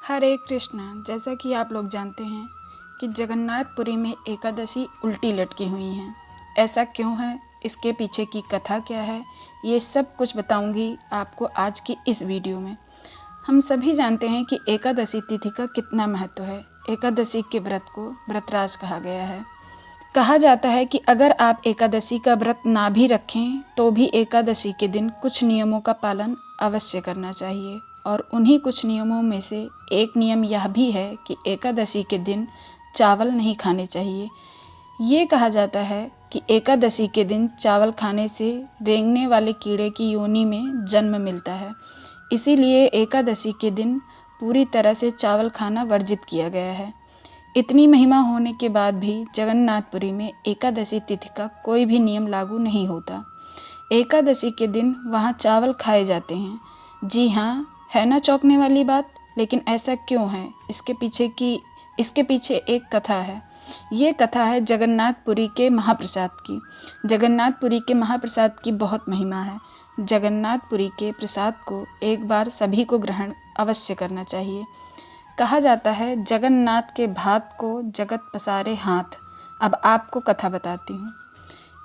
हरे कृष्णा। जैसा कि आप लोग जानते हैं कि जगन्नाथपुरी में एकादशी उल्टी लटकी हुई हैं। ऐसा क्यों है, इसके पीछे की कथा क्या है, ये सब कुछ बताऊंगी आपको आज की इस वीडियो में। हम सभी जानते हैं कि एकादशी तिथि का कितना महत्व है। एकादशी के व्रत को व्रतराज कहा गया है। कहा जाता है कि अगर आप एकादशी का व्रत ना भी रखें तो भी एकादशी के दिन कुछ नियमों का पालन अवश्य करना चाहिए, और उन्हीं कुछ नियमों में से एक नियम यह भी है कि एकादशी के दिन चावल नहीं खाने चाहिए। ये कहा जाता है कि एकादशी के दिन चावल खाने से रेंगने वाले कीड़े की योनि में जन्म मिलता है, इसीलिए एकादशी के दिन पूरी तरह से चावल खाना वर्जित किया गया है। इतनी महिमा होने के बाद भी जगन्नाथपुरी में एकादशी तिथि का कोई भी नियम लागू नहीं होता। एकादशी के दिन वहाँ चावल खाए जाते हैं। जी हाँ, है ना चौंकने वाली बात। लेकिन ऐसा क्यों है, इसके पीछे एक कथा है। ये कथा है जगन्नाथपुरी के महाप्रसाद की। जगन्नाथपुरी के महाप्रसाद की बहुत महिमा है। जगन्नाथपुरी के प्रसाद को एक बार सभी को ग्रहण अवश्य करना चाहिए। कहा जाता है जगन्नाथ के भात को जगत पसारे हाथ। अब आपको कथा बताती हूँ।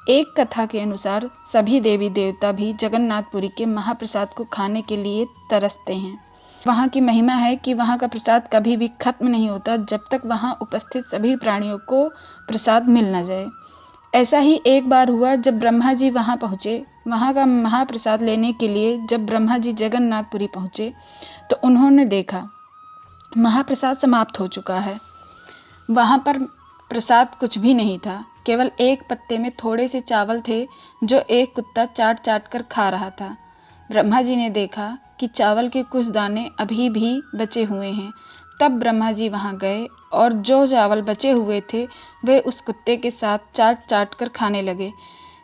एक कथा के अनुसार सभी देवी देवता भी जगन्नाथपुरी के महाप्रसाद को खाने के लिए तरसते हैं। वहाँ की महिमा है कि वहाँ का प्रसाद कभी भी खत्म नहीं होता जब तक वहाँ उपस्थित सभी प्राणियों को प्रसाद मिल न जाए। ऐसा ही एक बार हुआ जब ब्रह्मा जी वहाँ पहुँचे। वहाँ का महाप्रसाद लेने के लिए जब ब्रह्मा जी जगन्नाथपुरी पहुँचे तो उन्होंने देखा महाप्रसाद समाप्त हो चुका है। वहाँ पर प्रसाद कुछ भी नहीं था, केवल एक पत्ते में थोड़े से चावल थे जो एक कुत्ता चाट चाट कर खा रहा था। ब्रह्मा जी ने देखा कि चावल के कुछ दाने अभी भी बचे हुए हैं। तब ब्रह्मा जी वहाँ गए और जो चावल बचे हुए थे वे उस कुत्ते के साथ चाट चाट कर खाने लगे।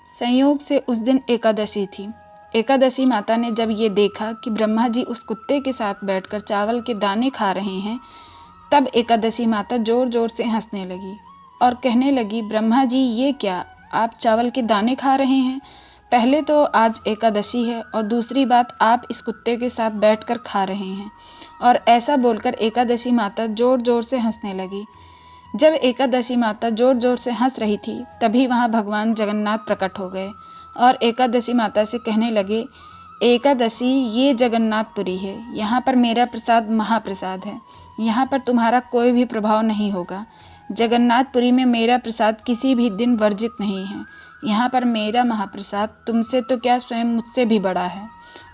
संयोग से उस दिन एकादशी थी। एकादशी माता ने जब ये देखा कि ब्रह्मा जी उस कुत्ते के साथ बैठकर चावल के दाने खा रहे हैं, तब एकादशी माता ज़ोर ज़ोर से हंसने लगी और कहने लगी, ब्रह्मा जी ये क्या, आप चावल के दाने खा रहे हैं? पहले तो आज एकादशी है और दूसरी बात आप इस कुत्ते के साथ बैठकर खा रहे हैं। और ऐसा बोलकर एकादशी माता ज़ोर ज़ोर से हंसने लगी। जब एकादशी माता ज़ोर ज़ोर से हंस रही थी तभी वहाँ भगवान जगन्नाथ प्रकट हो गए और एकादशी माता से कहने लगे, एकादशी ये जगन्नाथपुरी है, यहाँ पर मेरा प्रसाद महाप्रसाद है, यहाँ पर तुम्हारा कोई भी प्रभाव नहीं होगा। जगन्नाथपुरी में मेरा प्रसाद किसी भी दिन वर्जित नहीं है। यहाँ पर मेरा महाप्रसाद तुमसे तो क्या स्वयं मुझसे भी बड़ा है।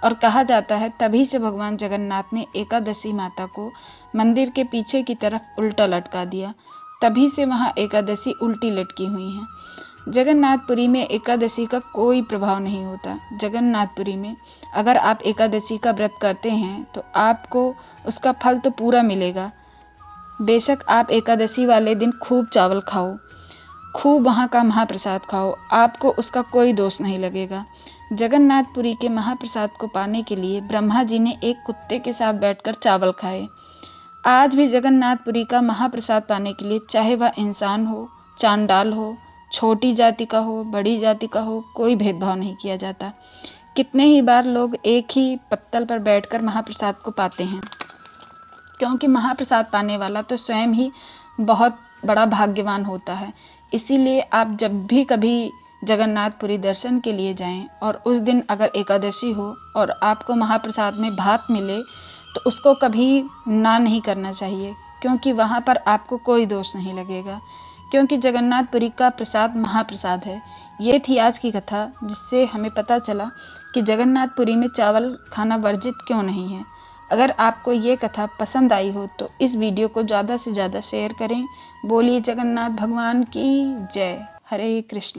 और कहा जाता है तभी से भगवान जगन्नाथ ने एकादशी माता को मंदिर के पीछे की तरफ उल्टा लटका दिया। तभी से वहाँ एकादशी उल्टी लटकी हुई हैं। जगन्नाथपुरी में एकादशी का कोई प्रभाव नहीं होता। जगन्नाथपुरी में अगर आप एकादशी का व्रत करते हैं तो आपको उसका फल तो पूरा मिलेगा। बेशक आप एकादशी वाले दिन खूब चावल खाओ, खूब वहाँ का महाप्रसाद खाओ, आपको उसका कोई दोष नहीं लगेगा। जगन्नाथपुरी के महाप्रसाद को पाने के लिए ब्रह्मा जी ने एक कुत्ते के साथ बैठकर चावल खाए। आज भी जगन्नाथपुरी का महाप्रसाद पाने के लिए चाहे वह इंसान हो, चांडाल हो, छोटी जाति का हो, बड़ी जाति का हो, कोई भेदभाव नहीं किया जाता। कितने ही बार लोग एक ही पत्तल पर बैठकर महाप्रसाद को पाते हैं, क्योंकि महाप्रसाद पाने वाला तो स्वयं ही बहुत बड़ा भाग्यवान होता है। इसीलिए आप जब भी कभी जगन्नाथपुरी दर्शन के लिए जाएं और उस दिन अगर एकादशी हो और आपको महाप्रसाद में भात मिले तो उसको कभी ना नहीं करना चाहिए, क्योंकि वहाँ पर आपको कोई दोष नहीं लगेगा, क्योंकि जगन्नाथपुरी का प्रसाद महाप्रसाद है। ये थी आज की कथा, जिससे हमें पता चला कि जगन्नाथपुरी में चावल खाना वर्जित क्यों नहीं है। अगर आपको ये कथा पसंद आई हो तो इस वीडियो को ज़्यादा से ज़्यादा शेयर करें। बोलिए जगन्नाथ भगवान की जय। हरे कृष्ण।